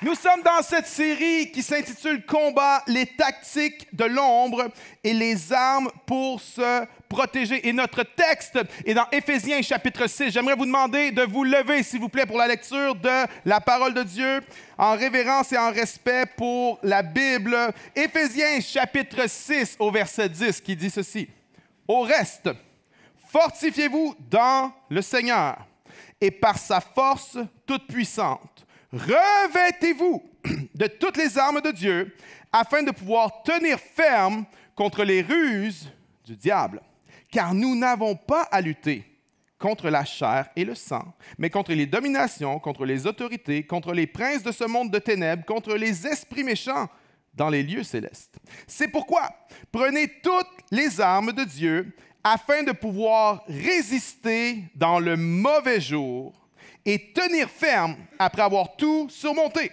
Nous sommes dans cette série qui s'intitule « Combat, les tactiques de l'ombre et les armes pour se protéger ». Et notre texte est dans Éphésiens chapitre 6. J'aimerais vous demander de vous lever, s'il vous plaît, pour la lecture de la parole de Dieu, en révérence et en respect pour la Bible. Éphésiens chapitre 6 au verset 10 qui dit ceci. « Au reste, fortifiez-vous dans le Seigneur et par sa force toute puissante. Revêtez-vous de toutes les armes de Dieu afin de pouvoir tenir ferme contre les ruses du diable. Car nous n'avons pas à lutter contre la chair et le sang, mais contre les dominations, contre les autorités, contre les princes de ce monde de ténèbres, contre les esprits méchants dans les lieux célestes. C'est pourquoi prenez toutes les armes de Dieu afin de pouvoir résister dans le mauvais jour et tenir ferme après avoir tout surmonté.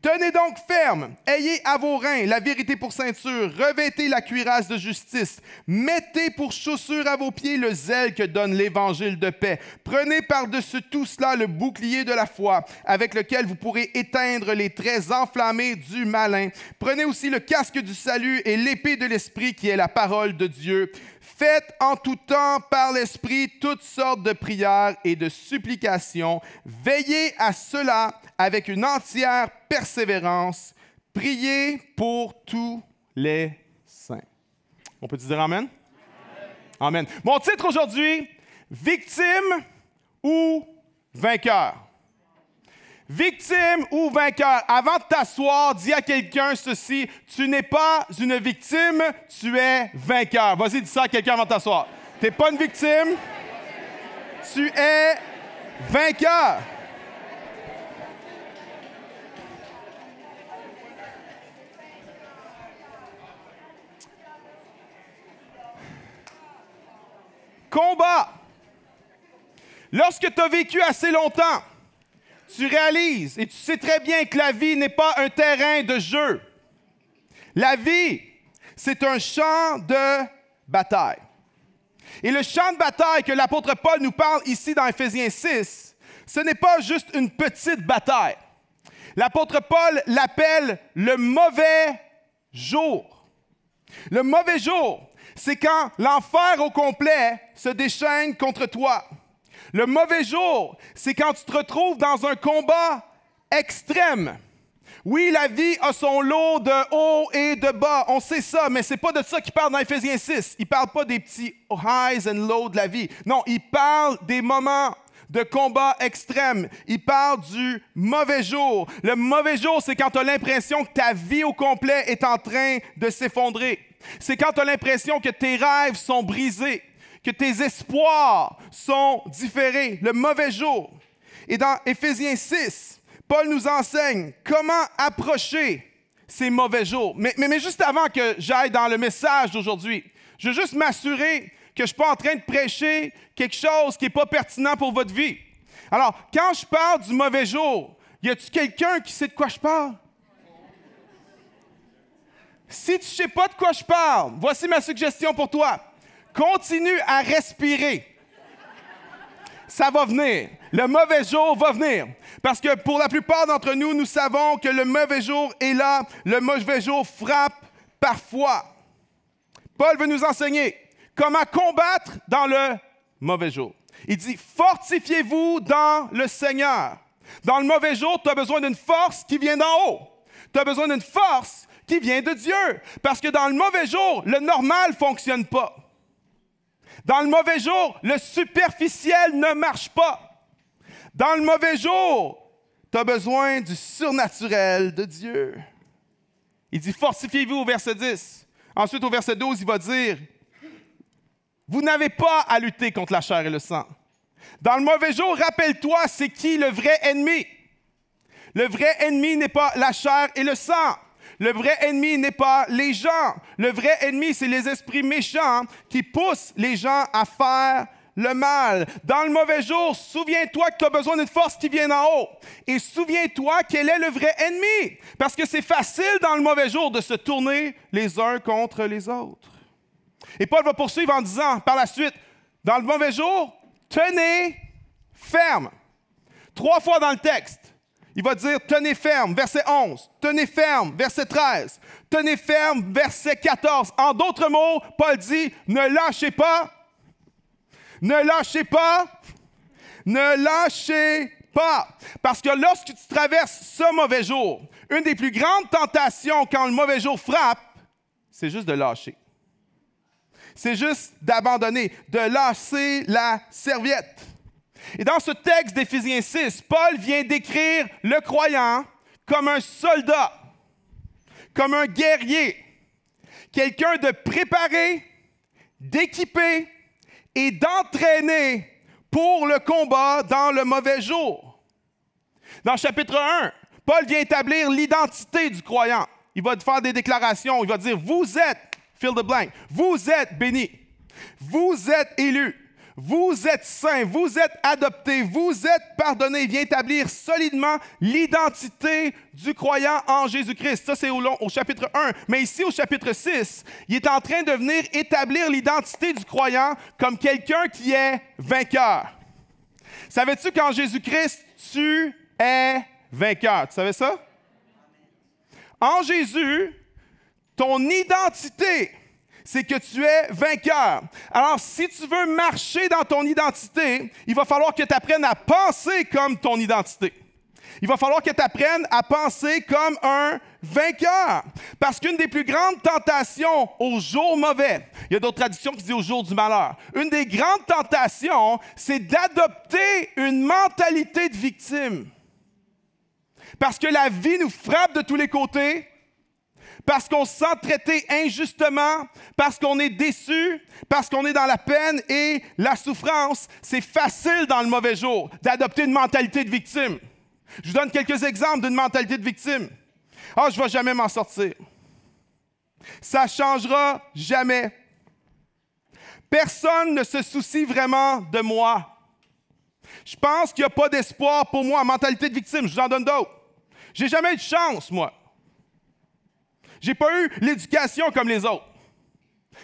Tenez donc ferme, ayez à vos reins la vérité pour ceinture, revêtez la cuirasse de justice, mettez pour chaussure à vos pieds le zèle que donne l'évangile de paix. Prenez par-dessus tout cela le bouclier de la foi, avec lequel vous pourrez éteindre les traits enflammés du malin. Prenez aussi le casque du salut et l'épée de l'esprit qui est la parole de Dieu. Faites en tout temps par l'Esprit toutes sortes de prières et de supplications. Veillez à cela avec une entière persévérance. Priez pour tous les saints. On peut dire Amen? Amen. Mon titre aujourd'hui, victime ou vainqueur? Victime ou vainqueur? Avant de t'asseoir, dis à quelqu'un ceci, tu n'es pas une victime, tu es vainqueur. Vas-y, dis ça à quelqu'un avant de t'asseoir. Tu n'es pas une victime, tu es vainqueur. Combat. Lorsque tu as vécu assez longtemps, tu réalises et tu sais très bien que la vie n'est pas un terrain de jeu. La vie, c'est un champ de bataille. Et le champ de bataille que l'apôtre Paul nous parle ici dans Éphésiens 6, ce n'est pas juste une petite bataille. L'apôtre Paul l'appelle le mauvais jour. Le mauvais jour, c'est quand l'enfer au complet se déchaîne contre toi. Le mauvais jour, c'est quand tu te retrouves dans un combat extrême. Oui, la vie a son lot de haut et de bas, on sait ça, mais ce n'est pas de ça qu'il parle dans Éphésiens 6. Il ne parle pas des petits highs and lows de la vie. Non, il parle des moments de combat extrême. Il parle du mauvais jour. Le mauvais jour, c'est quand tu as l'impression que ta vie au complet est en train de s'effondrer. C'est quand tu as l'impression que tes rêves sont brisés, que tes espoirs sont différés, le mauvais jour. Et dans Éphésiens 6, Paul nous enseigne comment approcher ces mauvais jours. Mais juste avant que j'aille dans le message d'aujourd'hui, je veux juste m'assurer que je ne suis pas en train de prêcher quelque chose qui n'est pas pertinent pour votre vie. Alors, quand je parle du mauvais jour, y a-t-il quelqu'un qui sait de quoi je parle? Si tu ne sais pas de quoi je parle, voici ma suggestion pour toi. Continue à respirer. Ça va venir. Le mauvais jour va venir. Parce que pour la plupart d'entre nous, nous savons que le mauvais jour est là. Le mauvais jour frappe parfois. Paul veut nous enseigner comment combattre dans le mauvais jour. Il dit, fortifiez-vous dans le Seigneur. Dans le mauvais jour, tu as besoin d'une force qui vient d'en haut. Tu as besoin d'une force qui vient de Dieu. Parce que dans le mauvais jour, le normal ne fonctionne pas. Dans le mauvais jour, le superficiel ne marche pas. Dans le mauvais jour, tu as besoin du surnaturel de Dieu. Il dit, fortifiez-vous au verset 10. Ensuite, au verset 12, il va dire, vous n'avez pas à lutter contre la chair et le sang. Dans le mauvais jour, rappelle-toi, c'est qui le vrai ennemi? Le vrai ennemi n'est pas la chair et le sang. Le vrai ennemi n'est pas les gens. Le vrai ennemi, c'est les esprits méchants qui poussent les gens à faire le mal. Dans le mauvais jour, souviens-toi que tu as besoin d'une force qui vient d'en haut. Et souviens-toi quel est le vrai ennemi. Parce que c'est facile dans le mauvais jour de se tourner les uns contre les autres. Et Paul va poursuivre en disant par la suite, dans le mauvais jour, tenez ferme. 3 fois dans le texte, Il va dire « tenez ferme », verset 11. « Tenez ferme », verset 13. « Tenez ferme », verset 14. En d'autres mots, Paul dit « ne lâchez pas, ne lâchez pas, ne lâchez pas. » Parce que lorsque tu traverses ce mauvais jour, une des plus grandes tentations quand le mauvais jour frappe, c'est juste de lâcher. C'est juste d'abandonner, de lâcher la serviette. Et dans ce texte d'Éphésiens 6, Paul vient décrire le croyant comme un soldat, comme un guerrier, quelqu'un de préparé, d'équipé et d'entraîné pour le combat dans le mauvais jour. Dans le chapitre 1, Paul vient établir l'identité du croyant. Il va faire des déclarations, il va dire « Vous êtes, fill the blank, vous êtes bénis, vous êtes élus, vous êtes saints, vous êtes adoptés, vous êtes pardonnés. » Il vient établir solidement l'identité du croyant en Jésus-Christ. Ça, c'est au chapitre 1. Mais ici, au chapitre 6, il est en train de venir établir l'identité du croyant comme quelqu'un qui est vainqueur. Savais-tu qu'en Jésus-Christ, tu es vainqueur? Tu savais ça? En Jésus, ton identité, c'est que tu es vainqueur. Alors, si tu veux marcher dans ton identité, il va falloir que tu apprennes à penser comme ton identité. Il va falloir que tu apprennes à penser comme un vainqueur. Parce qu'une des plus grandes tentations au jour mauvais, il y a d'autres traductions qui disent au jour du malheur, une des grandes tentations, c'est d'adopter une mentalité de victime. Parce que la vie nous frappe de tous les côtés, parce qu'on se sent traité injustement, parce qu'on est déçu, parce qu'on est dans la peine et la souffrance, c'est facile dans le mauvais jour d'adopter une mentalité de victime. Je vous donne quelques exemples d'une mentalité de victime. « Ah, je ne vais jamais m'en sortir. Ça ne changera jamais. Personne ne se soucie vraiment de moi. Je pense qu'il n'y a pas d'espoir pour moi. » Mentalité de victime, je vous en donne d'autres. « J'ai jamais eu de chance, moi. J'ai pas eu l'éducation comme les autres.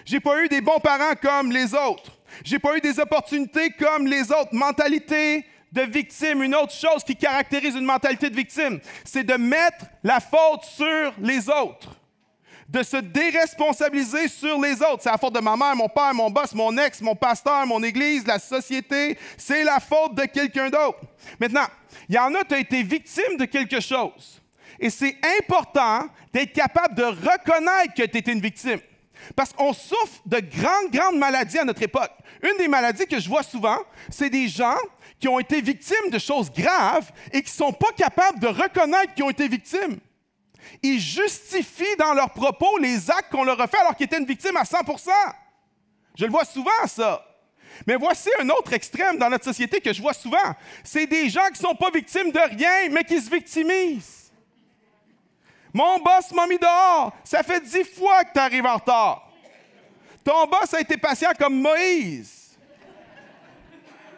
J'ai pas eu des bons parents comme les autres. J'ai pas eu des opportunités comme les autres. » Mentalité de victime. Une autre chose qui caractérise une mentalité de victime, c'est de mettre la faute sur les autres. De se déresponsabiliser sur les autres. C'est la faute de ma mère, mon père, mon boss, mon ex, mon pasteur, mon église, la société. C'est la faute de quelqu'un d'autre. Maintenant, il y en a, tu as été victime de quelque chose. Et c'est important d'être capable de reconnaître que tu étais une victime. Parce qu'on souffre de grandes maladies à notre époque. Une des maladies que je vois souvent, c'est des gens qui ont été victimes de choses graves et qui ne sont pas capables de reconnaître qu'ils ont été victimes. Ils justifient dans leurs propos les actes qu'on leur a fait alors qu'ils étaient une victime à 100%. Je le vois souvent, ça. Mais voici un autre extrême dans notre société que je vois souvent. C'est des gens qui ne sont pas victimes de rien, mais qui se victimisent. Mon boss m'a mis dehors. Ça fait 10 fois que tu arrives en retard. Ton boss a été patient comme Moïse.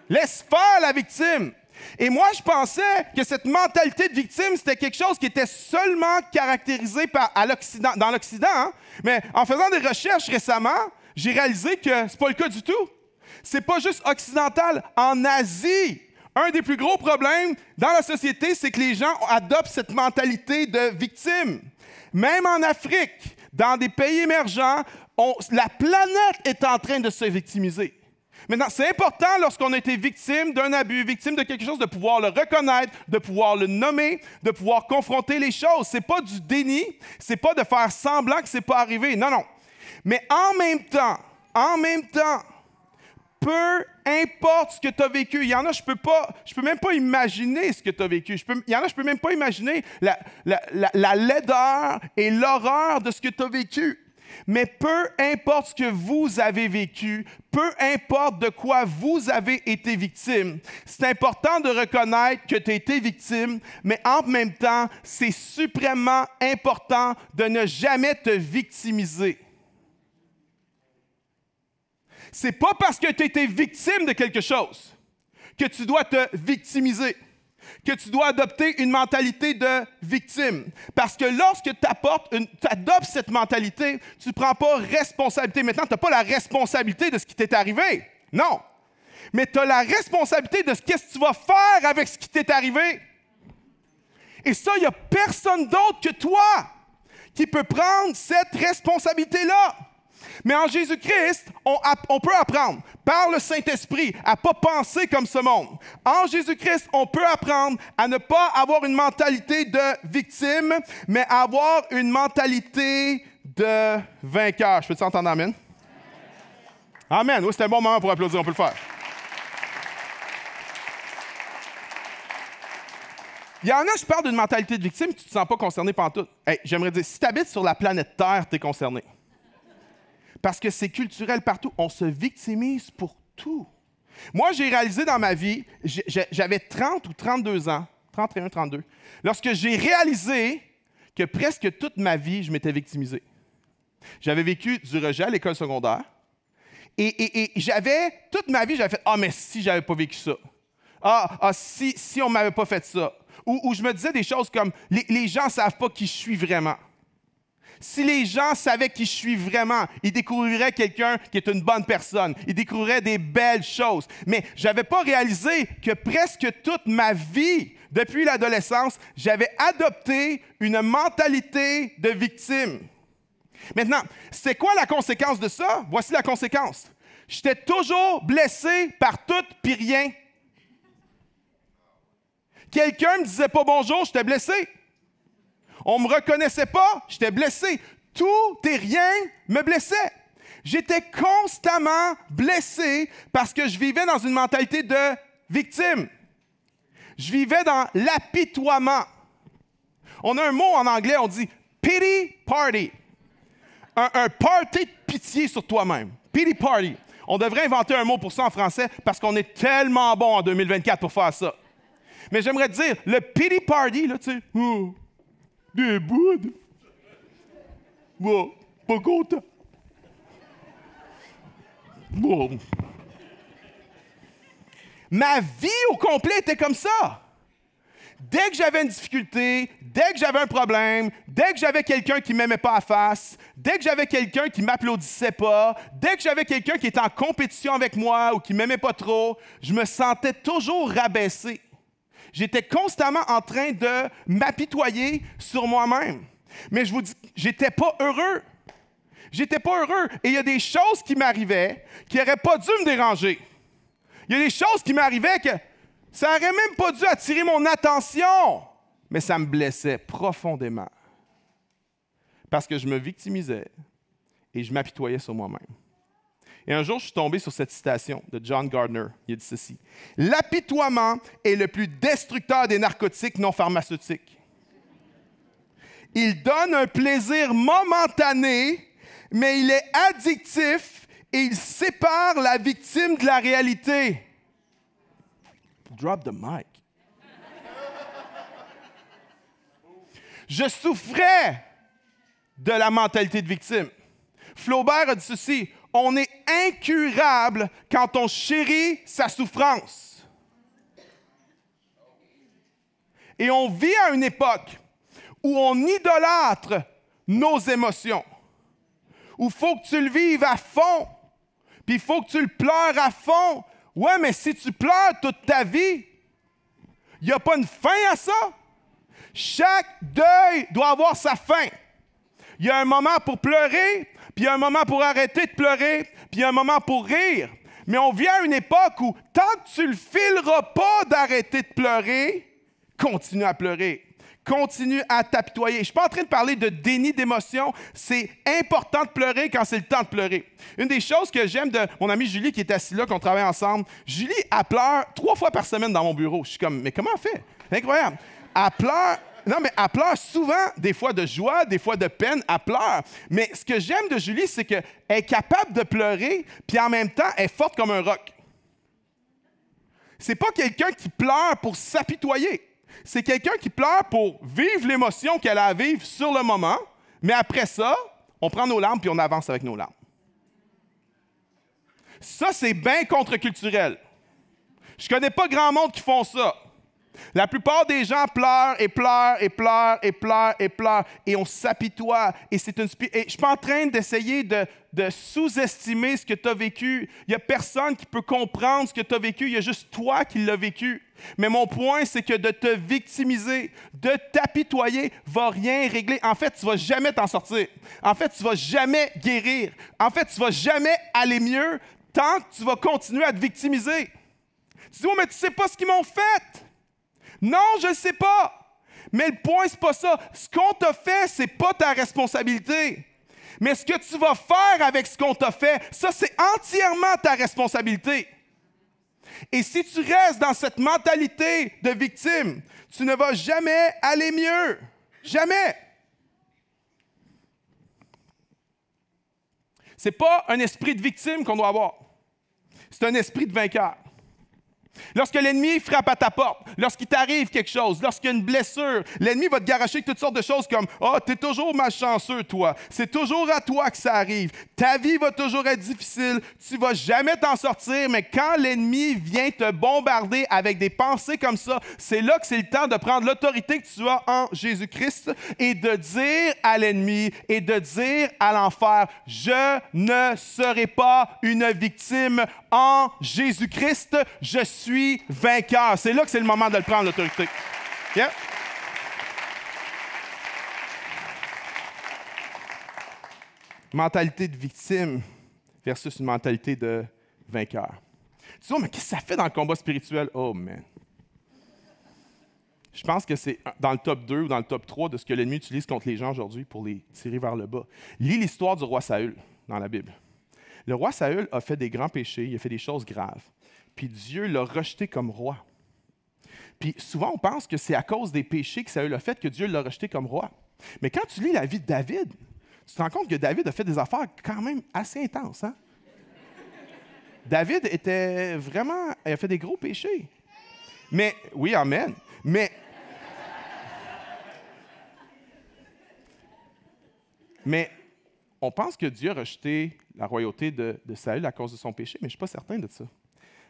Laisse faire la victime. Et moi, je pensais que cette mentalité de victime, c'était quelque chose qui était seulement caractérisé dans l'Occident. Hein? Mais en faisant des recherches récemment, j'ai réalisé que ce n'est pas le cas du tout. Ce n'est pas juste occidental. En Asie, un des plus gros problèmes dans la société, c'est que les gens adoptent cette mentalité de victime. Même en Afrique, dans des pays émergents, la planète est en train de se victimiser. Maintenant, c'est important lorsqu'on a été victime d'un abus, victime de quelque chose, de pouvoir le reconnaître, de pouvoir le nommer, de pouvoir confronter les choses. Ce n'est pas du déni, ce n'est pas de faire semblant que ce n'est pas arrivé. Non, non. Mais en même temps, peu importe ce que tu as vécu, il y en a, je peux même pas imaginer ce que tu as vécu. Il y en a, je peux même pas imaginer la laideur et l'horreur de ce que tu as vécu. Mais peu importe ce que vous avez vécu, peu importe de quoi vous avez été victime, c'est important de reconnaître que tu as été victime, mais en même temps, c'est suprêmement important de ne jamais te victimiser. C'est pas parce que tu as été victime de quelque chose que tu dois te victimiser, que tu dois adopter une mentalité de victime. Parce que lorsque tu adoptes cette mentalité, tu ne prends pas responsabilité. Maintenant, tu n'as pas la responsabilité de ce qui t'est arrivé. Non. Mais tu as la responsabilité de ce que tu vas faire avec ce qui t'est arrivé. Et ça, il n'y a personne d'autre que toi qui peut prendre cette responsabilité-là. Mais en Jésus-Christ, on peut apprendre par le Saint-Esprit à ne pas penser comme ce monde. En Jésus-Christ, on peut apprendre à ne pas avoir une mentalité de victime, mais à avoir une mentalité de vainqueur. Je peux t'entendre amen? Amen. Oui, c'est un bon moment pour applaudir. On peut le faire. Il y en a, je parle d'une mentalité de victime, tu ne te sens pas concerné pantoute. Hey, j'aimerais dire, si tu habites sur la planète Terre, tu es concerné. Parce que c'est culturel partout. On se victimise pour tout. Moi, j'ai réalisé dans ma vie, j'avais 30 ou 32 ans, 31, 32, lorsque j'ai réalisé que presque toute ma vie, je m'étais victimisé. J'avais vécu du rejet à l'école secondaire. Et toute ma vie, j'avais fait « Ah, mais si j'avais pas vécu ça. Si on m'avait pas fait ça. » Ou je me disais des choses comme « Les gens ne savent pas qui je suis vraiment. » Si les gens savaient qui je suis vraiment, ils découvriraient quelqu'un qui est une bonne personne. Ils découvriraient des belles choses. Mais je n'avais pas réalisé que presque toute ma vie, depuis l'adolescence, j'avais adopté une mentalité de victime. Maintenant, c'est quoi la conséquence de ça? Voici la conséquence. J'étais toujours blessé par tout puis rien. Quelqu'un me disait pas bonjour, j'étais blessé. On ne me reconnaissait pas, j'étais blessé. Tout et rien me blessait. J'étais constamment blessé parce que je vivais dans une mentalité de victime. Je vivais dans l'apitoiement. On a un mot en anglais, on dit « pity party ». Un party de pitié sur toi-même. Pity party. On devrait inventer un mot pour ça en français parce qu'on est tellement bon en 2024 pour faire ça. Mais j'aimerais te dire, le pity party, là, tu sais, oh, des boudes. Oh, pas content. Oh. Ma vie au complet était comme ça. Dès que j'avais une difficulté, dès que j'avais un problème, dès que j'avais quelqu'un qui ne m'aimait pas à face, dès que j'avais quelqu'un qui ne m'applaudissait pas, dès que j'avais quelqu'un qui était en compétition avec moi ou qui ne m'aimait pas trop, je me sentais toujours rabaissé. J'étais constamment en train de m'apitoyer sur moi-même. Mais je vous dis, j'étais pas heureux. J'étais pas heureux. Et il y a des choses qui m'arrivaient qui n'auraient pas dû me déranger. Il y a des choses qui m'arrivaient que ça n'aurait même pas dû attirer mon attention. Mais ça me blessait profondément. Parce que je me victimisais et je m'apitoyais sur moi-même. Et un jour, je suis tombé sur cette citation de John Gardner. Il a dit ceci. « L'apitoiement est le plus destructeur des narcotiques non pharmaceutiques. Il donne un plaisir momentané, mais il est addictif et il sépare la victime de la réalité. » Drop the mic. Je souffrais de la mentalité de victime. Flaubert a dit ceci. On est incurable quand on chérit sa souffrance. Et on vit à une époque où on idolâtre nos émotions, où il faut que tu le vives à fond, puis il faut que tu le pleures à fond. Ouais, mais si tu pleures toute ta vie, il n'y a pas une fin à ça. Chaque deuil doit avoir sa fin. Il y a un moment pour pleurer, puis il y a un moment pour arrêter de pleurer, puis il y a un moment pour rire. Mais on vient à une époque où, tant que tu ne le fileras pas d'arrêter de pleurer, continue à pleurer. Continue à t'apitoyer. Je ne suis pas en train de parler de déni d'émotion. C'est important de pleurer quand c'est le temps de pleurer. Une des choses que j'aime de mon amie Julie qui est assise là, qu'on travaille ensemble, Julie, elle pleure 3 fois par semaine dans mon bureau. Je suis comme, mais comment elle fait? C'est incroyable. Elle pleure. Non, mais elle pleure souvent, des fois de joie, des fois de peine, elle pleure. Mais ce que j'aime de Julie, c'est qu'elle est capable de pleurer, puis en même temps, elle est forte comme un roc. C'est pas quelqu'un qui pleure pour s'apitoyer. C'est quelqu'un qui pleure pour vivre l'émotion qu'elle a à vivre sur le moment, mais après ça, on prend nos larmes puis on avance avec nos larmes. Ça, c'est bien contre-culturel. Je connais pas grand monde qui font ça. La plupart des gens pleurent et pleurent et pleurent et pleurent et pleurent et on s'apitoie. Et je ne suis pas en train d'essayer de sous-estimer ce que tu as vécu. Il n'y a personne qui peut comprendre ce que tu as vécu. Il y a juste toi qui l'as vécu. Mais mon point, c'est que de te victimiser, de t'apitoyer, va rien régler. En fait, tu ne vas jamais t'en sortir. En fait, tu ne vas jamais guérir. En fait, tu ne vas jamais aller mieux tant que tu vas continuer à te victimiser. Tu dis, oh, mais tu ne sais pas ce qu'ils m'ont fait. Non, je ne sais pas. Mais le point, ce n'est pas ça. Ce qu'on t'a fait, ce n'est pas ta responsabilité. Mais ce que tu vas faire avec ce qu'on t'a fait, ça, c'est entièrement ta responsabilité. Et si tu restes dans cette mentalité de victime, tu ne vas jamais aller mieux. Jamais. Ce n'est pas un esprit de victime qu'on doit avoir. C'est un esprit de vainqueur. Lorsque l'ennemi frappe à ta porte, lorsqu'il t'arrive quelque chose, lorsqu'il y a une blessure, l'ennemi va te garocher toutes sortes de choses comme « Ah, t'es toujours malchanceux, toi. C'est toujours à toi que ça arrive. Ta vie va toujours être difficile. Tu ne vas jamais t'en sortir. » Mais quand l'ennemi vient te bombarder avec des pensées comme ça, c'est là que c'est le temps de prendre l'autorité que tu as en Jésus-Christ et de dire à l'ennemi et de dire à l'enfer « Je ne serai pas une victime en Jésus-Christ. Je suis vainqueur. » C'est là que c'est le moment de le prendre, l'autorité. Yeah? Mentalité de victime versus une mentalité de vainqueur. Tu dis, oh, mais qu'est-ce que ça fait dans le combat spirituel? Oh, man. Je pense que c'est dans le top 2 ou dans le top 3 de ce que l'ennemi utilise contre les gens aujourd'hui pour les tirer vers le bas. Lis l'histoire du roi Saül dans la Bible. Le roi Saül a fait des grands péchés, il a fait des choses graves. Puis Dieu l'a rejeté comme roi. Puis souvent, on pense que c'est à cause des péchés que Saül a fait que Dieu l'a rejeté comme roi. Mais quand tu lis la vie de David, tu te rends compte que David a fait des affaires quand même assez intenses. Hein? David était vraiment... Il a fait des gros péchés. Mais, oui, amen. Mais on pense que Dieu a rejeté la royauté de Saül à cause de son péché, mais je ne suis pas certain de ça.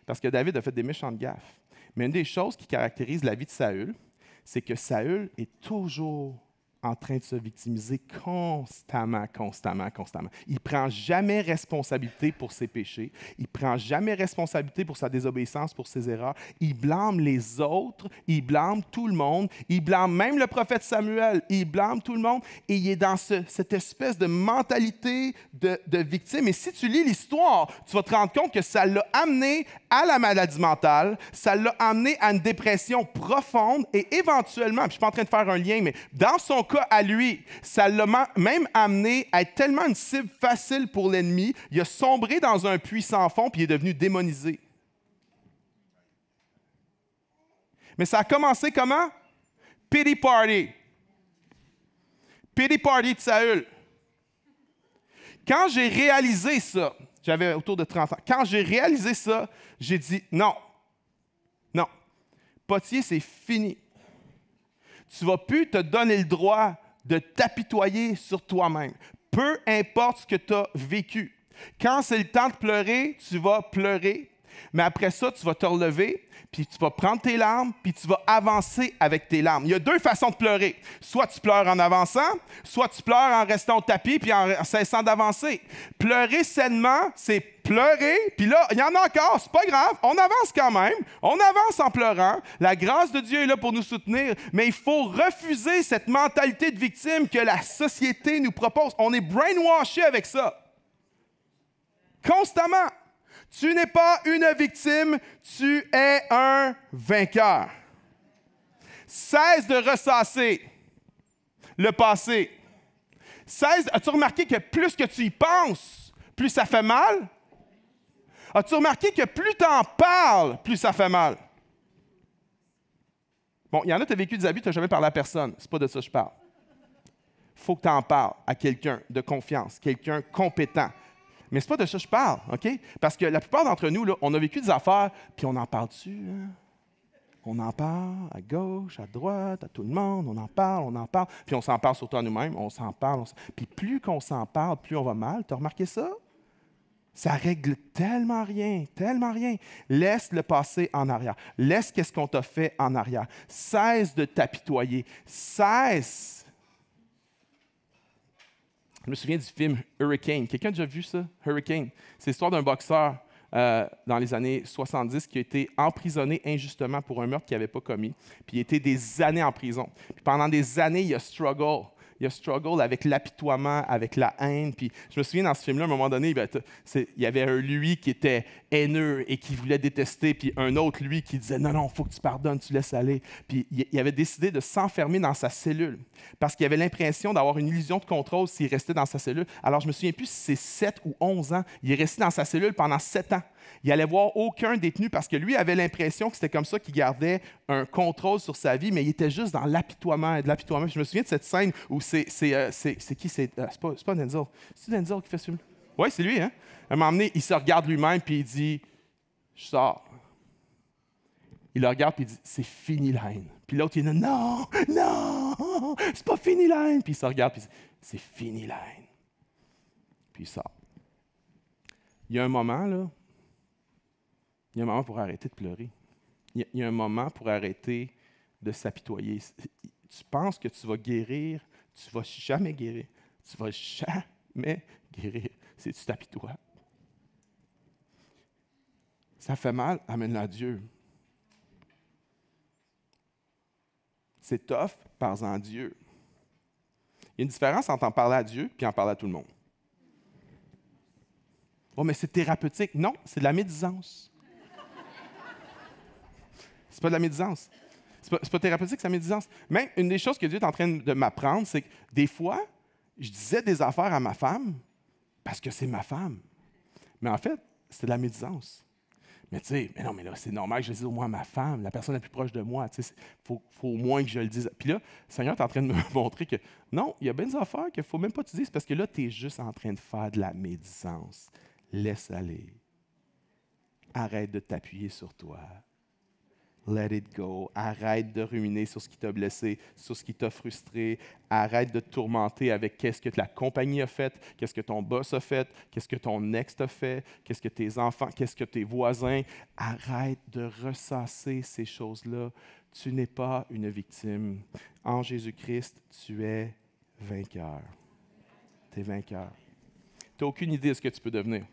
Parce que David a fait des méchantes gaffes. Mais une des choses qui caractérise la vie de Saül, c'est que Saül est toujours en train de se victimiser constamment. Il ne prend jamais responsabilité pour ses péchés. Il ne prend jamais responsabilité pour sa désobéissance, pour ses erreurs. Il blâme les autres. Il blâme tout le monde. Il blâme même le prophète Samuel. Il blâme tout le monde. Et il est dans cette espèce de mentalité de victime. Et si tu lis l'histoire, tu vas te rendre compte que ça l'a amené à la maladie mentale. Ça l'a amené à une dépression profonde et éventuellement, puis je ne suis pas en train de faire un lien, mais dans son cas à lui, ça l'a même amené à être tellement une cible facile pour l'ennemi, il a sombré dans un puits sans fond puis il est devenu démonisé. Mais ça a commencé comment? Pity party. Pity party de Saül. Quand j'ai réalisé ça, j'avais autour de 30 ans, quand j'ai réalisé ça, j'ai dit non, Potier, c'est fini. Tu ne vas plus te donner le droit de t'apitoyer sur toi-même. Peu importe ce que tu as vécu. Quand c'est le temps de pleurer, tu vas pleurer, mais après ça, tu vas te relever, puis tu vas prendre tes larmes, puis tu vas avancer avec tes larmes. Il y a deux façons de pleurer. Soit tu pleures en avançant, soit tu pleures en restant au tapis, puis en cessant d'avancer. Pleurer sainement, c'est pleurer, puis là, il y en a encore, c'est pas grave, on avance quand même, on avance en pleurant. La grâce de Dieu est là pour nous soutenir, mais il faut refuser cette mentalité de victime que la société nous propose. On est brainwashé avec ça. Constamment. Tu n'es pas une victime, tu es un vainqueur. Cesse de ressasser le passé. As-tu remarqué que plus que tu y penses, plus ça fait mal? As-tu remarqué que plus tu en parles, plus ça fait mal? Bon, il y en a, tu as vécu des abus, tu n'as jamais parlé à personne. C'est pas de ça que je parle. Il faut que tu en parles à quelqu'un de confiance, quelqu'un compétent. Mais ce n'est pas de ça que je parle, OK? Parce que la plupart d'entre nous, là, on a vécu des affaires, puis on en parle dessus. Hein? On en parle à gauche, à droite, à tout le monde, on en parle, puis on s'en parle surtout à nous-mêmes, on s'en parle. Puis plus qu'on s'en parle, plus on va mal. Tu as remarqué ça? Ça règle tellement rien, tellement rien. Laisse le passé en arrière. Laisse qu'est-ce qu'on t'a fait en arrière. Cesse de t'apitoyer. Cesse. Je me souviens du film Hurricane. Quelqu'un a déjà vu ça? Hurricane. C'est l'histoire d'un boxeur dans les années 70 qui a été emprisonné injustement pour un meurtre qu'il n'avait pas commis. Puis il a été des années en prison. Puis pendant des années, il a struggle. Il a struggle avec l'apitoiement, avec la haine. Puis je me souviens dans ce film-là, à un moment donné, il y avait un lui qui était haineux et qui voulait détester, puis un autre lui qui disait non, il faut que tu pardonnes, tu laisses aller. Puis il avait décidé de s'enfermer dans sa cellule parce qu'il avait l'impression d'avoir une illusion de contrôle s'il restait dans sa cellule. Alors je me souviens plus si c'est 7 ou 11 ans. Il est resté dans sa cellule pendant 7 ans. Il allait voir aucun détenu parce que lui avait l'impression que c'était comme ça qu'il gardait un contrôle sur sa vie, mais il était juste dans l'apitoiement et de l'apitoiement. Je me souviens de cette scène où c'est qui? C'est pas Denzel. C'est Denzel qui fait ce film? Oui, c'est lui, hein? À un moment donné, il se regarde lui-même puis il dit « Je sors ». Il le regarde puis il dit « C'est fini la haine ». Puis l'autre, il dit « Non, c'est pas fini la haine ». Puis il se regarde puis il dit « C'est fini la haine ». Puis il sort. Il y a un moment, là, il y a un moment pour arrêter de pleurer. Il y a un moment pour arrêter de s'apitoyer. Tu penses que tu vas guérir, tu ne vas jamais guérir. Tu ne vas jamais guérir si tu t'apitoies. Ça fait mal, amène-le à Dieu. C'est tough, parle-en à Dieu. Il y a une différence entre en parler à Dieu et en parler à tout le monde. Oh, mais c'est thérapeutique. Non, c'est de la médisance. C'est pas de la médisance. C'est pas thérapeutique, c'est la médisance. Même une des choses que Dieu est en train de m'apprendre, c'est que des fois, je disais des affaires à ma femme parce que c'est ma femme. Mais en fait, c'est de la médisance. Mais tu sais, mais non, mais là, c'est normal que je le dise au moins à ma femme, la personne la plus proche de moi. Tu sais, faut au moins que je le dise. Puis là, le Seigneur est en train de me montrer que non, il y a bien des affaires qu'il ne faut même pas que tu dises parce que là, tu es juste en train de faire de la médisance. Laisse aller. Arrête de t'appuyer sur toi. Let it go. Arrête de ruminer sur ce qui t'a blessé, sur ce qui t'a frustré. Arrête de te tourmenter avec qu'est-ce que la compagnie a fait, qu'est-ce que ton boss a fait, qu'est-ce que ton ex t'a fait, qu'est-ce que tes enfants, qu'est-ce que tes voisins. Arrête de ressasser ces choses-là. Tu n'es pas une victime. En Jésus-Christ, tu es vainqueur. Tu es vainqueur. Tu n'as aucune idée de ce que tu peux devenir.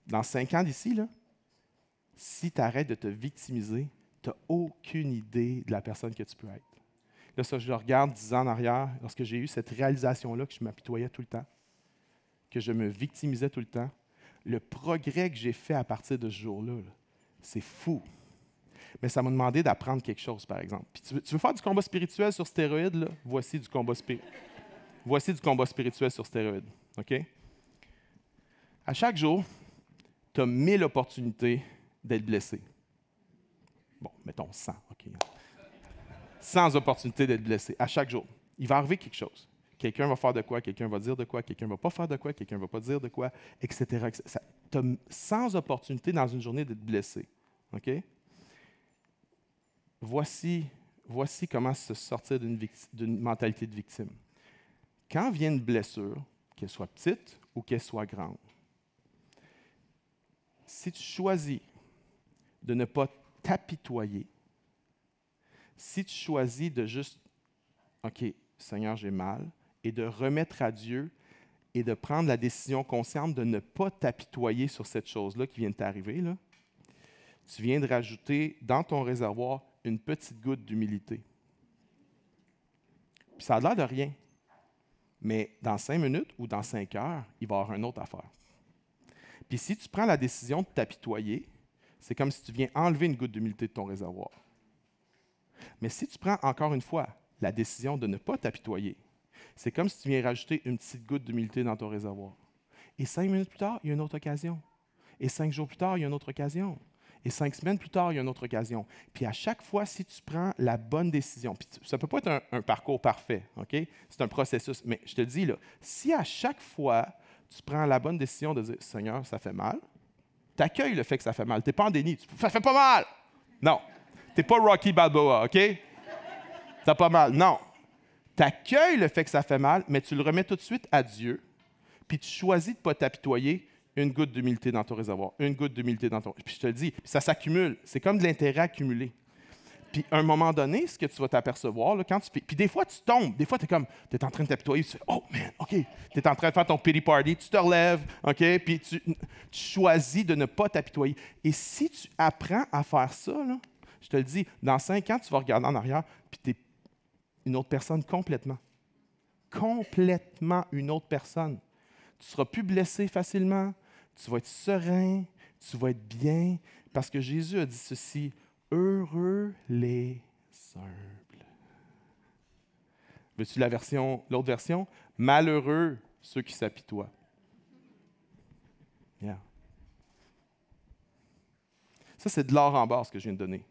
Dans 5 ans d'ici, là, si tu arrêtes de te victimiser, tu n'as aucune idée de la personne que tu peux être. Là, ça, je le regarde 10 ans en arrière, lorsque j'ai eu cette réalisation-là, que je m'apitoyais tout le temps, que je me victimisais tout le temps, le progrès que j'ai fait à partir de ce jour-là, là, c'est fou. Mais ça m'a demandé d'apprendre quelque chose, par exemple. Puis tu veux faire du combat spirituel sur stéroïdes? Là? Voici du combat spirituel sur stéroïdes. OK? À chaque jour, tu as 1000 opportunités d'être blessé. Bon, mettons 100, OK. 100 opportunités d'être blessé à chaque jour. Il va arriver quelque chose. Quelqu'un va faire de quoi, quelqu'un va dire de quoi, quelqu'un ne va pas faire de quoi, quelqu'un ne va pas dire de quoi, etc. Tu as 100 opportunités dans une journée d'être blessé. OK? Voici comment se sortir d'une mentalité de victime. Quand vient une blessure, qu'elle soit petite ou qu'elle soit grande, si tu choisis de ne pas t'apitoyer, si tu choisis de juste, OK, Seigneur, j'ai mal, et de remettre à Dieu et de prendre la décision consciente de ne pas t'apitoyer sur cette chose-là qui vient de t'arriver, là, tu viens de rajouter dans ton réservoir une petite goutte d'humilité. Puis ça a l'air de rien, mais dans 5 minutes ou dans 5 heures, il va y avoir une autre affaire. Puis si tu prends la décision de t'apitoyer, c'est comme si tu viens enlever une goutte d'humilité de ton réservoir. Mais si tu prends encore une fois la décision de ne pas t'apitoyer, c'est comme si tu viens rajouter une petite goutte d'humilité dans ton réservoir. Et 5 minutes plus tard, il y a une autre occasion. Et 5 jours plus tard, il y a une autre occasion. Et 5 semaines plus tard, il y a une autre occasion. Puis à chaque fois, si tu prends la bonne décision, puis ça ne peut pas être un parcours parfait, OK? C'est un processus. Mais je te dis, là, si à chaque fois, tu prends la bonne décision de dire « Seigneur, ça fait mal », tu accueilles le fait que ça fait mal. Tu n'es pas en déni. Ça fait pas mal. Non. Tu n'es pas Rocky Balboa, OK? Ça fait pas mal. Non. Tu accueilles le fait que ça fait mal, mais tu le remets tout de suite à Dieu, puis tu choisis de ne pas t'apitoyer, une goutte d'humilité dans ton réservoir, une goutte d'humilité dans ton... Puis je te le dis, puis ça s'accumule. C'est comme de l'intérêt accumulé. Puis à un moment donné, ce que tu vas t'apercevoir, là, quand tu fais... Puis des fois, tu tombes. Des fois, tu es en train de t'apitoyer. Tu fais « Oh, man, OK. » Tu es en train de faire ton pity party. Tu te relèves, OK? Puis tu choisis de ne pas t'apitoyer. Et si tu apprends à faire ça, là, je te le dis, dans 5 ans, tu vas regarder en arrière, puis tu es une autre personne complètement. Complètement une autre personne. Tu ne seras plus blessé facilement. Tu vas être serein. Tu vas être bien. Parce que Jésus a dit ceci. Heureux les humbles. Veux-tu l'autre version? Malheureux ceux qui s'apitoient. Yeah. Ça, c'est de l'or en barre, ce que je viens de donner.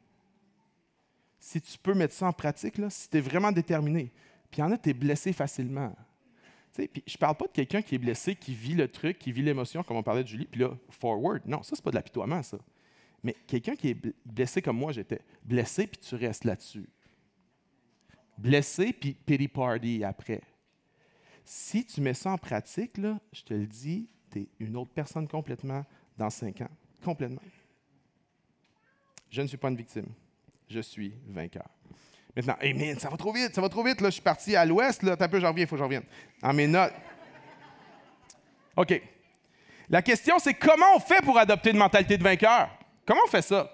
Si tu peux mettre ça en pratique, là, si tu es vraiment déterminé, puis il y en a, tu es blessé facilement. Puis je ne parle pas de quelqu'un qui est blessé, qui vit le truc, qui vit l'émotion, comme on parlait de Julie, puis là, forward. Non, ça, c'est pas de l'apitoiement, ça. Mais quelqu'un qui est blessé comme moi, j'étais blessé, puis tu restes là-dessus. Blessé, puis pity party après. Si tu mets ça en pratique, là, je te le dis, tu es une autre personne complètement dans 5 ans. Complètement. Je ne suis pas une victime. Je suis vainqueur. Maintenant, hey man, ça va trop vite. Là, je suis parti à l'ouest. Là, t'as un peu, j'en reviens, il faut que je revienne. Dans mes notes. OK. La question, c'est comment on fait pour adopter une mentalité de vainqueur? Comment on fait ça?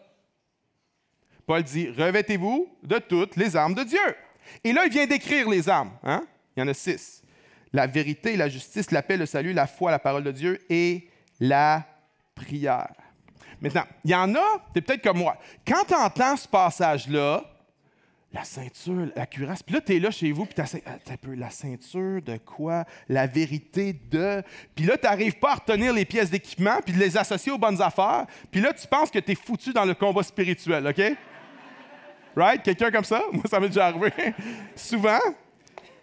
Paul dit, revêtez-vous de toutes les armes de Dieu. Et là, il vient décrire les armes. Hein? Il y en a 6. La vérité, la justice, la paix, le salut, la foi, la parole de Dieu et la prière. Maintenant, il y en a, t'es peut-être comme moi. Quand tu entends ce passage-là, la ceinture, la cuirasse, puis là, tu es là chez vous, puis tu as un peu la ceinture de quoi? La vérité de... Puis là, tu n'arrives pas à retenir les pièces d'équipement, puis de les associer aux bonnes affaires, puis là, tu penses que tu es foutu dans le combat spirituel, OK? Right? Quelqu'un comme ça? Moi, ça m'est déjà arrivé. Souvent.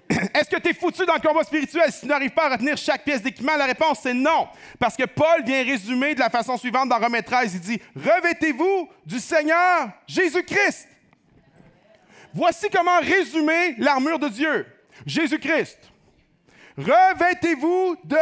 Est-ce que tu es foutu dans le combat spirituel si tu n'arrives pas à retenir chaque pièce d'équipement? La réponse, c'est non. Parce que Paul vient résumer de la façon suivante dans Romains 13. Il dit, « Revêtez-vous du Seigneur Jésus-Christ. » Voici comment résumer l'armure de Dieu. Jésus-Christ. Revêtez-vous de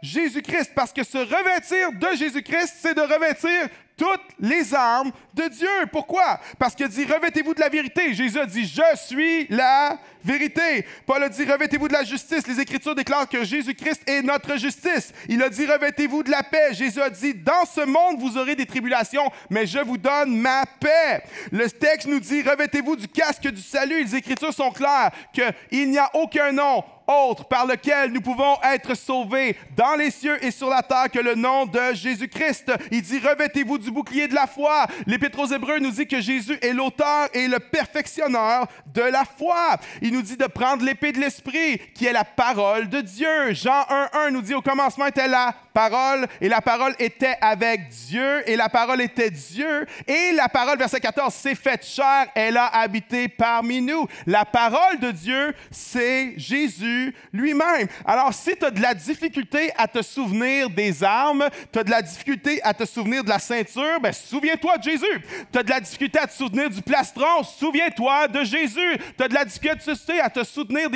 Jésus-Christ, parce que se revêtir de Jésus-Christ, c'est de revêtir toutes les armes de Dieu. Pourquoi? Parce qu'il dit, revêtez-vous de la vérité. Jésus a dit, je suis la vérité. Paul a dit, revêtez-vous de la justice. Les Écritures déclarent que Jésus-Christ est notre justice. Il a dit, revêtez-vous de la paix. Jésus a dit, dans ce monde, vous aurez des tribulations, mais je vous donne ma paix. Le texte nous dit, revêtez-vous du casque du salut. Les Écritures sont claires qu'il n'y a aucun nom autre par lequel nous pouvons être sauvés dans les cieux et sur la terre que le nom de Jésus-Christ. Il dit, revêtez-vous du bouclier de la foi. L'Épître aux Hébreux nous dit que Jésus est l'auteur et le perfectionneur de la foi. Il nous dit de prendre l'épée de l'Esprit, qui est la parole de Dieu. Jean 1,1 nous dit, au commencement était la parole, et la parole était avec Dieu, et la parole était Dieu, et la parole, verset 14, s'est faite chair, elle a habité parmi nous. La parole de Dieu, c'est Jésus lui-même. Alors, si tu as de la difficulté à te souvenir des armes, tu as de la difficulté à te souvenir de la ceinture, bien, souviens-toi de Jésus. Tu as de la difficulté à te souvenir du plastron, souviens-toi de Jésus. Tu as de la difficulté à te souvenir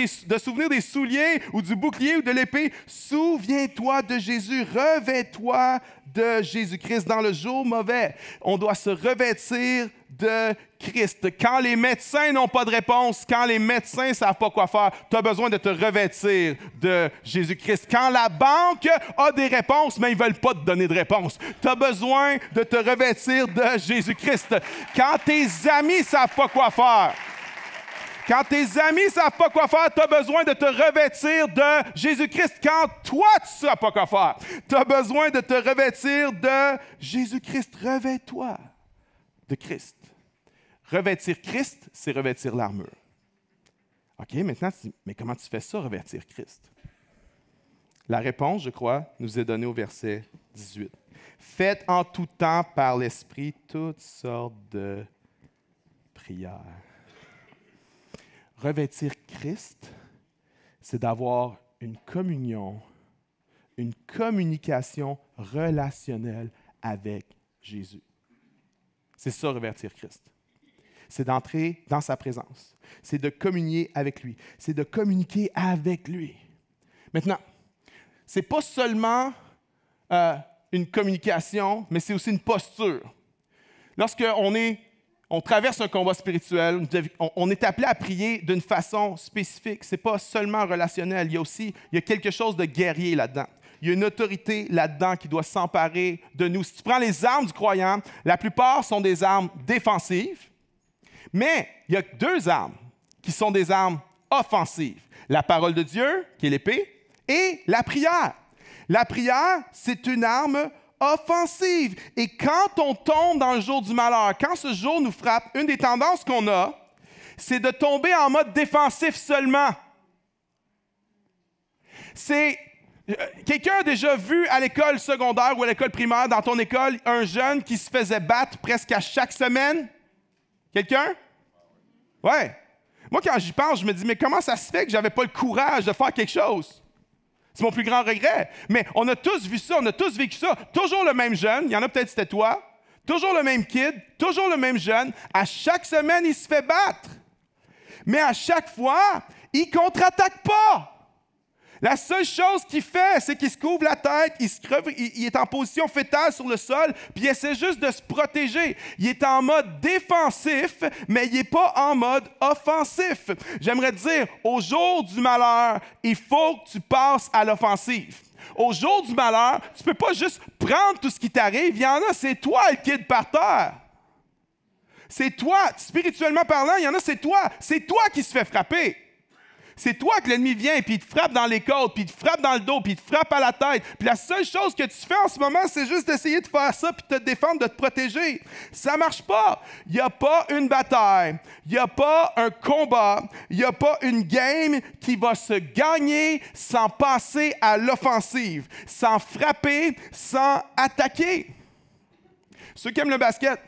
des souliers ou du bouclier ou de l'épée, souviens-toi de Jésus. Revêt-toi de Jésus-Christ dans le jour mauvais. On doit se revêtir de Christ. Quand les médecins n'ont pas de réponse, quand les médecins ne savent pas quoi faire, tu as besoin de te revêtir de Jésus-Christ. Quand la banque a des réponses, mais ils ne veulent pas te donner de réponse, tu as besoin de te revêtir de Jésus-Christ. Quand tes amis ne savent pas quoi faire, quand tes amis ne savent pas quoi faire, tu as besoin de te revêtir de Jésus-Christ. Quand toi, tu ne sais pas quoi faire, tu as besoin de te revêtir de Jésus-Christ. Revêt-toi de Christ. Revêtir Christ, c'est revêtir l'armure. OK, maintenant, mais comment tu fais ça, revêtir Christ? La réponse, je crois, nous est donnée au verset 18. Faites en tout temps par l'Esprit toutes sortes de prières. Revêtir Christ, c'est d'avoir une communion, une communication relationnelle avec Jésus. C'est ça, revêtir Christ. C'est d'entrer dans sa présence. C'est de communier avec lui. C'est de communiquer avec lui. Maintenant, ce n'est pas seulement une communication, mais c'est aussi une posture. Lorsqu'on traverse un combat spirituel, on est appelé à prier d'une façon spécifique. Ce n'est pas seulement relationnel, il y a quelque chose de guerrier là-dedans. Il y a une autorité là-dedans qui doit s'emparer de nous. Si tu prends les armes du croyant, la plupart sont des armes défensives, mais il y a 2 armes qui sont des armes offensives. La parole de Dieu, qui est l'épée, et la prière. La prière, c'est une arme offensive. Et quand on tombe dans le jour du malheur, quand ce jour nous frappe, une des tendances qu'on a, c'est de tomber en mode défensif seulement. Quelqu'un a déjà vu à l'école secondaire ou à l'école primaire, dans ton école, un jeune qui se faisait battre presque à chaque semaine? Quelqu'un? Ouais. Moi, quand j'y pense, je me dis, mais comment ça se fait que je n'avais pas le courage de faire quelque chose? C'est mon plus grand regret. Mais on a tous vu ça, on a tous vécu ça. Toujours le même jeune, il y en a peut-être c'était toi, toujours le même kid, toujours le même jeune. À chaque semaine, il se fait battre. Mais à chaque fois, il ne contre-attaque pas. La seule chose qu'il fait, c'est qu'il se couvre la tête, il est en position fétale sur le sol, puis il essaie juste de se protéger. Il est en mode défensif, mais il n'est pas en mode offensif. J'aimerais te dire, au jour du malheur, il faut que tu passes à l'offensive. Au jour du malheur, tu ne peux pas juste prendre tout ce qui t'arrive. Il y en a, c'est toi le kid par terre. C'est toi, spirituellement parlant, il y en a, c'est toi. C'est toi qui se fait frapper. C'est toi que l'ennemi vient, puis il te frappe dans les côtes, puis il te frappe dans le dos, puis il te frappe à la tête. Puis la seule chose que tu fais en ce moment, c'est juste d'essayer de faire ça, puis de te défendre, de te protéger. Ça ne marche pas. Il n'y a pas une bataille. Il n'y a pas un combat. Il n'y a pas une game qui va se gagner sans passer à l'offensive, sans frapper, sans attaquer. Ceux qui aiment le basket,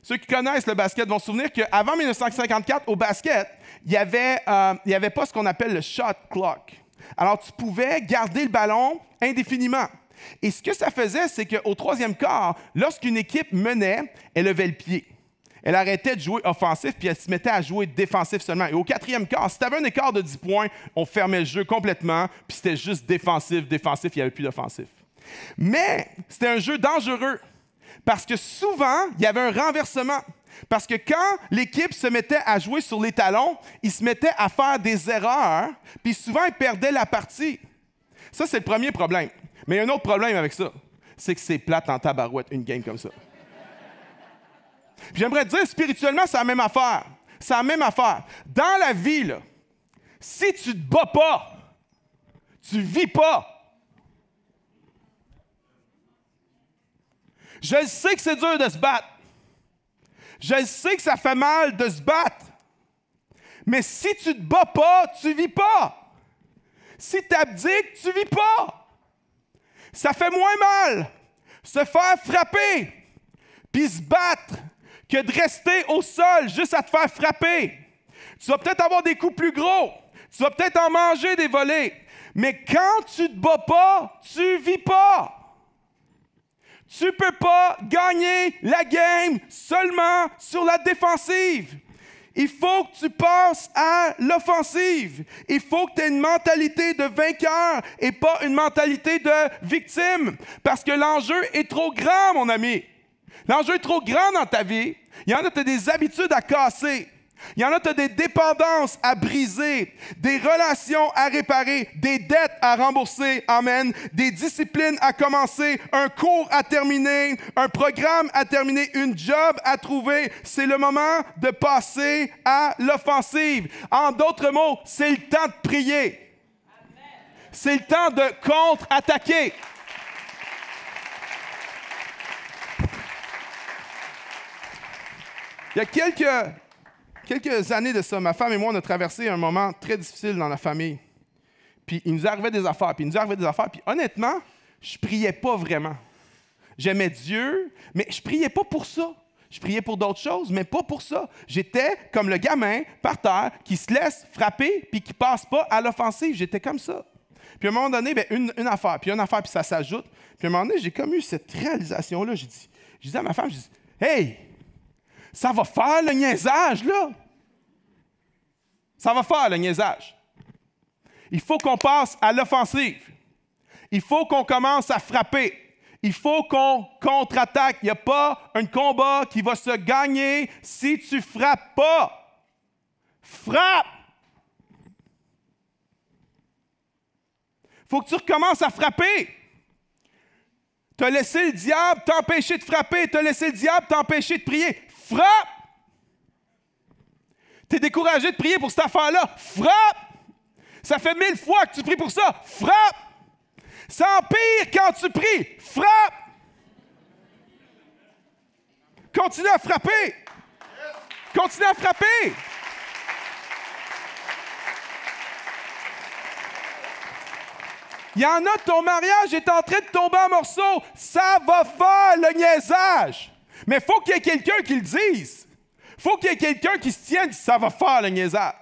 ceux qui connaissent le basket vont se souvenir qu'avant 1954, au basket, il n'y avait pas ce qu'on appelle le shot clock. Alors, tu pouvais garder le ballon indéfiniment. Et ce que ça faisait, c'est qu'au 3e quart, lorsqu'une équipe menait, elle levait le pied. Elle arrêtait de jouer offensif, puis elle se mettait à jouer défensif seulement. Et au 4e quart, si tu avais un écart de 10 points, on fermait le jeu complètement, puis c'était juste défensif, il n'y avait plus d'offensif. Mais c'était un jeu dangereux, parce que souvent, il y avait un renversement. Parce que quand l'équipe se mettait à jouer sur les talons, ils se mettaient à faire des erreurs, puis souvent, ils perdaient la partie. Ça, c'est le premier problème. Mais il y a un autre problème avec ça, c'est que c'est plate en tabarouette, une game comme ça. Puis j'aimerais te dire, spirituellement, c'est la même affaire. C'est la même affaire. Dans la vie, là, si tu ne te bats pas, tu ne vis pas. Je sais que c'est dur de se battre. Je sais que ça fait mal de se battre. Mais si tu ne te bats pas, tu ne vis pas. Si tu abdiques, tu ne vis pas. Ça fait moins mal se faire frapper puis se battre que de rester au sol juste à te faire frapper. Tu vas peut-être avoir des coups plus gros. Tu vas peut-être en manger des volets. Mais quand tu ne te bats pas, tu ne vis pas. Tu ne peux pas gagner la game seulement sur la défensive. Il faut que tu passes à l'offensive. Il faut que tu aies une mentalité de vainqueur et pas une mentalité de victime. Parce que l'enjeu est trop grand, mon ami. L'enjeu est trop grand dans ta vie. Il y en a, tu as des habitudes à casser. Il y en a, tu as des dépendances à briser, des relations à réparer, des dettes à rembourser, amen, des disciplines à commencer, un cours à terminer, un programme à terminer, une job à trouver. C'est le moment de passer à l'offensive. En d'autres mots, c'est le temps de prier. C'est le temps de contre-attaquer. Il y a quelques années de ça, ma femme et moi, on a traversé un moment très difficile dans la famille. Puis il nous arrivait des affaires, puis honnêtement, je priais pas vraiment. J'aimais Dieu, mais je priais pas pour ça. Je priais pour d'autres choses, mais pas pour ça. J'étais comme le gamin par terre qui se laisse frapper puis qui passe pas à l'offensive. J'étais comme ça. Puis à un moment donné, une affaire, puis ça s'ajoute. Puis à un moment donné, j'ai comme eu cette réalisation-là. Je dis à ma femme, hey! Ça va faire le niaisage, là. Ça va faire le niaisage. Il faut qu'on passe à l'offensive. Il faut qu'on commence à frapper. Il faut qu'on contre-attaque. Il n'y a pas un combat qui va se gagner si tu ne frappes pas. Frappe! Il faut que tu recommences à frapper. Tu as laissé le diable t'empêcher de frapper. Tu as laissé le diable t'empêcher de prier. Frappe! Tu es découragé de prier pour cette affaire-là. Frappe! Ça fait 1000 fois que tu pries pour ça. Frappe! Ça empire quand tu pries. Frappe! Continue à frapper. Continue à frapper. Il y en a, ton mariage est en train de tomber en morceaux. Ça va faire le niaisage. Mais il faut qu'il y ait quelqu'un qui le dise. Il faut qu'il y ait quelqu'un qui se tienne, ça va faire le niaisage.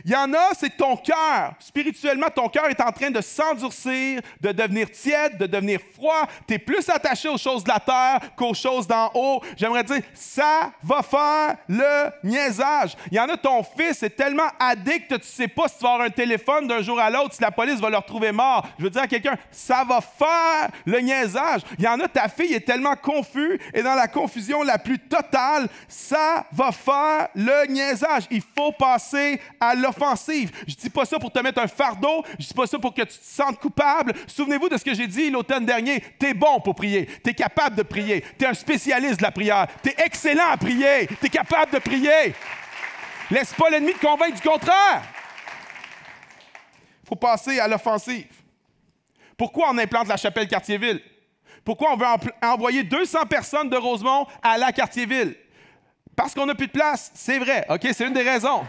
Il y en a, c'est ton cœur. Spirituellement, ton cœur est en train de s'endurcir, de devenir tiède, de devenir froid. Tu es plus attaché aux choses de la terre qu'aux choses d'en haut. J'aimerais dire, ça va faire le niaisage. Il y en a, ton fils est tellement addict que tu ne sais pas si tu vas avoir un téléphone d'un jour à l'autre, si la police va le retrouver mort. Je veux dire à quelqu'un, ça va faire le niaisage. Il y en a, ta fille est tellement confuse et dans la confusion la plus totale, ça va faire le niaisage. Il faut passer à l'offensive. Je ne dis pas ça pour te mettre un fardeau, je ne dis pas ça pour que tu te sentes coupable. Souvenez-vous de ce que j'ai dit l'automne dernier. Tu es bon pour prier, tu es capable de prier, tu es un spécialiste de la prière, tu es excellent à prier, tu es capable de prier. Laisse pas l'ennemi te convaincre du contraire. Il faut passer à l'offensive. Pourquoi on implante la chapelle Cartierville? Pourquoi on veut envoyer 200 personnes de Rosemont à la Cartierville? Parce qu'on n'a plus de place, c'est vrai, OK? C'est une des raisons.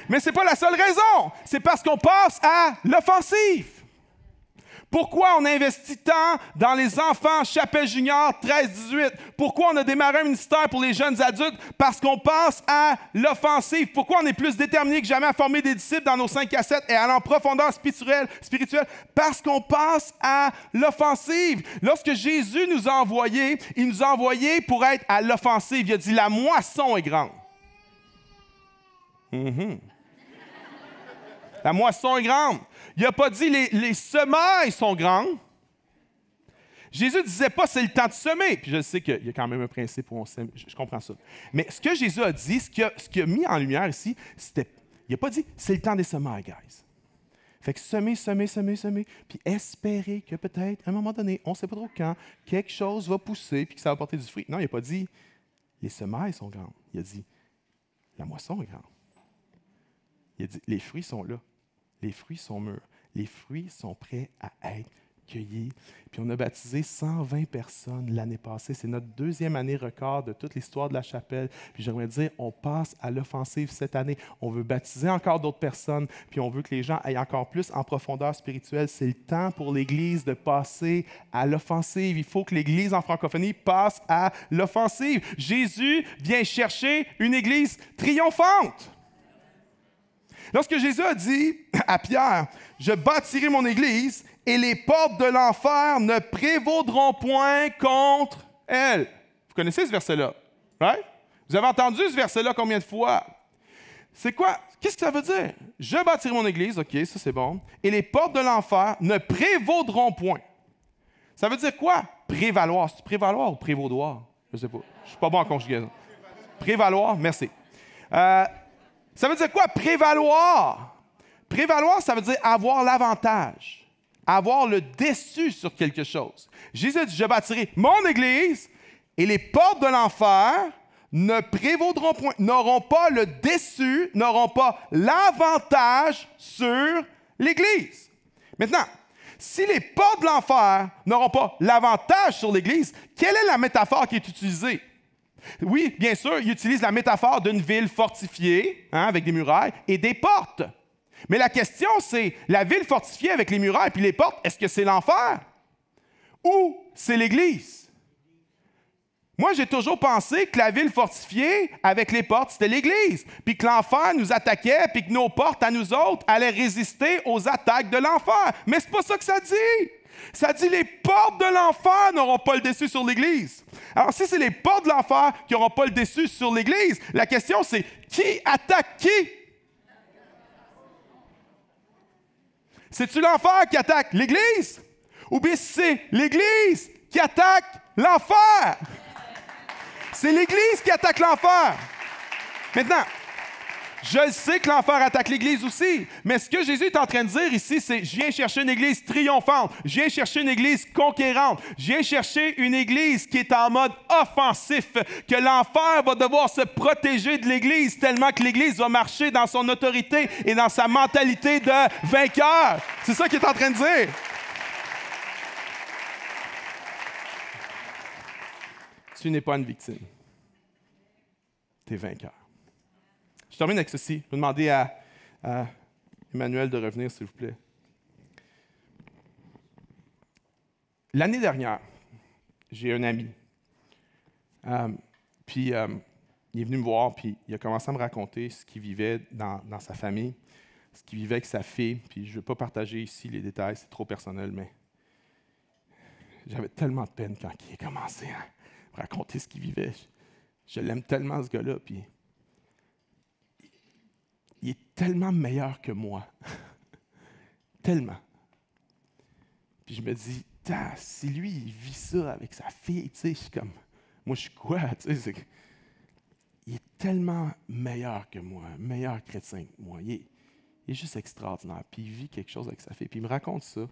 Mais ce n'est pas la seule raison. C'est parce qu'on passe à l'offensive. Pourquoi on investit tant dans les enfants Chapelle Junior 13-18? Pourquoi on a démarré un ministère pour les jeunes adultes? Parce qu'on passe à l'offensive. Pourquoi on est plus déterminé que jamais à former des disciples dans nos 5 cassettes et aller en profondeur spirituelle? Parce qu'on passe à l'offensive. Lorsque Jésus nous a envoyés, il nous a envoyés pour être à l'offensive. Il a dit, la moisson est grande. La moisson est grande. Il n'a pas dit les semailles sont grandes. Jésus ne disait pas c'est le temps de semer. Puis je sais qu'il y a quand même un principe où on sème. Je comprends ça. Mais ce que Jésus a dit, ce qu'il a mis en lumière ici, c'était, il n'a pas dit c'est le temps des semailles, guys. Fait que semer, puis espérer que peut-être, à un moment donné, on ne sait pas trop quand, quelque chose va pousser puis que ça va porter du fruit. Non, il n'a pas dit les semailles sont grandes. Il a dit la moisson est grande. Il a dit, les fruits sont là. Les fruits sont mûrs. Les fruits sont prêts à être cueillis. Puis on a baptisé 120 personnes l'année passée. C'est notre 2e année record de toute l'histoire de la chapelle. Puis j'aimerais dire, on passe à l'offensive cette année. On veut baptiser encore d'autres personnes. Puis on veut que les gens aillent encore plus en profondeur spirituelle. C'est le temps pour l'Église de passer à l'offensive. Il faut que l'Église en francophonie passe à l'offensive. Jésus vient chercher une Église triomphante. Lorsque Jésus a dit à Pierre, « Je bâtirai mon Église et les portes de l'enfer ne prévaudront point contre elle. » Vous connaissez ce verset-là? Right? Vous avez entendu ce verset-là combien de fois? C'est quoi? Qu'est-ce que ça veut dire? « Je bâtirai mon Église, OK, ça c'est bon, et les portes de l'enfer ne prévaudront point. » Ça veut dire quoi? Prévaloir. C'est prévaloir ou prévaudoir? Je ne sais pas. Je ne suis pas bon en conjugaison. Prévaloir, merci. Ça veut dire quoi, prévaloir? Prévaloir, ça veut dire avoir l'avantage, avoir le dessus sur quelque chose. Jésus dit, je bâtirai mon Église et les portes de l'enfer ne prévaudront point, n'auront pas le dessus, n'auront pas l'avantage sur l'Église. Maintenant, si les portes de l'enfer n'auront pas l'avantage sur l'Église, quelle est la métaphore qui est utilisée? Oui, bien sûr, il utilise la métaphore d'une ville fortifiée, avec des murailles et des portes. Mais la question, c'est, la ville fortifiée avec les murailles et les portes, est-ce que c'est l'enfer? Ou c'est l'Église? Moi, j'ai toujours pensé que la ville fortifiée avec les portes, c'était l'Église, puis que l'enfer nous attaquait, puis que nos portes à nous autres allaient résister aux attaques de l'enfer. Mais c'est pas ça que ça dit! Ça dit les portes de l'enfer n'auront pas le dessus sur l'Église. Alors, si c'est les portes de l'enfer qui n'auront pas le dessus sur l'Église, la question c'est qui attaque qui? C'est-tu l'enfer qui attaque l'Église? Ou bien c'est l'Église qui attaque l'enfer. C'est l'Église qui attaque l'enfer. Maintenant, je sais que l'enfer attaque l'Église aussi, mais ce que Jésus est en train de dire ici, c'est « Je viens chercher une Église triomphante, je viens chercher une Église conquérante, je viens chercher une Église qui est en mode offensif, que l'enfer va devoir se protéger de l'Église tellement que l'Église va marcher dans son autorité et dans sa mentalité de vainqueur. » C'est ça qu'il est en train de dire. Tu n'es pas une victime. Tu es vainqueur. Je termine avec ceci. Je vais demander à Emmanuel de revenir, s'il vous plaît. L'année dernière, j'ai un ami. Il est venu me voir, puis il a commencé à me raconter ce qu'il vivait dans sa famille, ce qu'il vivait avec sa fille. Puis je ne vais pas partager ici les détails, c'est trop personnel, mais j'avais tellement de peine quand il a commencé à me raconter ce qu'il vivait. Je l'aime tellement, ce gars-là, puis il est tellement meilleur que moi. Tellement. Puis je me dis, si lui, il vit ça avec sa fille, tu sais, je suis comme, moi, je suis quoi, tu sais, il est tellement meilleur que moi, meilleur chrétien que moi. Il est juste extraordinaire. Puis il vit quelque chose avec sa fille. Puis il me raconte ça.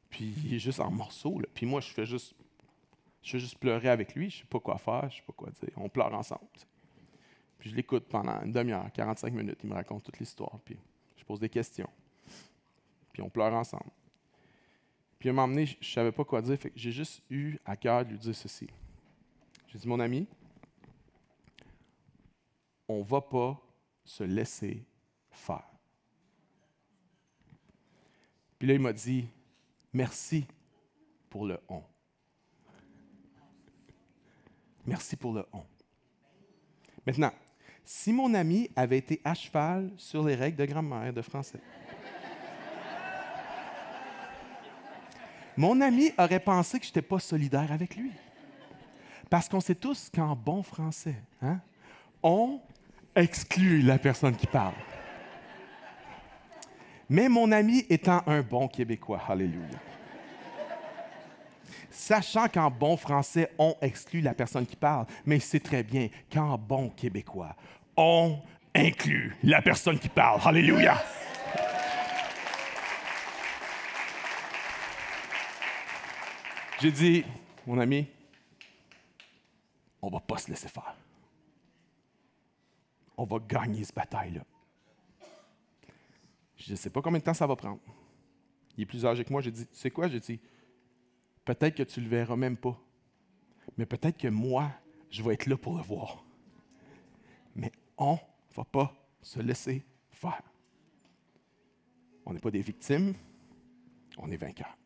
Puis il est juste en morceaux, là. Puis moi, je fais juste pleurer avec lui. Je ne sais pas quoi faire, je ne sais pas quoi dire. On pleure ensemble. Puis je l'écoute pendant une demi-heure, 45 minutes. Il me raconte toute l'histoire. Puis je pose des questions. Puis on pleure ensemble. Puis à un moment donné, je ne savais pas quoi dire. Fait que j'ai juste eu à cœur de lui dire ceci. J'ai dit, mon ami, on ne va pas se laisser faire. Puis là, il m'a dit, merci pour le « on ». Merci pour le « on ». Maintenant, si mon ami avait été à cheval sur les règles de grammaire de français, mon ami aurait pensé que je n'étais pas solidaire avec lui. Parce qu'on sait tous qu'en bon français, hein, on exclut la personne qui parle. Mais mon ami étant un bon Québécois, alléluia, sachant qu'en bon français, on exclut la personne qui parle, mais c'est très bien qu'en bon Québécois, on inclut la personne qui parle, alléluia. J'ai dit, mon ami, on ne va pas se laisser faire. On va gagner cette bataille-là. Je ne sais pas combien de temps ça va prendre. Il est plus âgé que moi. J'ai dit, tu sais quoi? J'ai dit, peut-être que tu ne le verras même pas. Mais peut-être que moi, je vais être là pour le voir. Mais on ne va pas se laisser faire. On n'est pas des victimes, on est vainqueurs.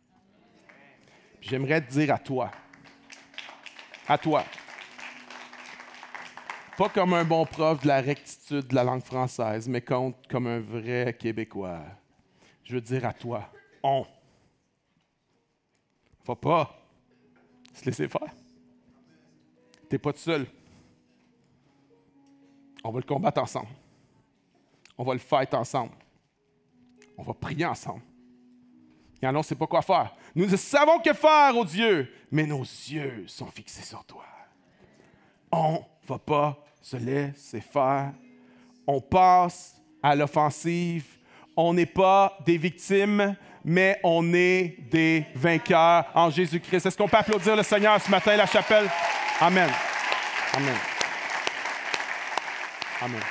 Puis j'aimerais te dire à toi, pas comme un bon prof de la rectitude de la langue française, mais comme un vrai Québécois. Je veux dire à toi, on ne va pas se laisser faire. Tu n'es pas tout seul. On va le combattre ensemble. On va le fight ensemble. On va prier ensemble. Et alors, on ne sait pas quoi faire. Nous ne savons que faire, ô Dieu, mais nos yeux sont fixés sur toi. On ne va pas se laisser faire. On passe à l'offensive. On n'est pas des victimes, mais on est des vainqueurs en Jésus-Christ. Est-ce qu'on peut applaudir le Seigneur ce matin, la chapelle? Amen. Amen. Amen.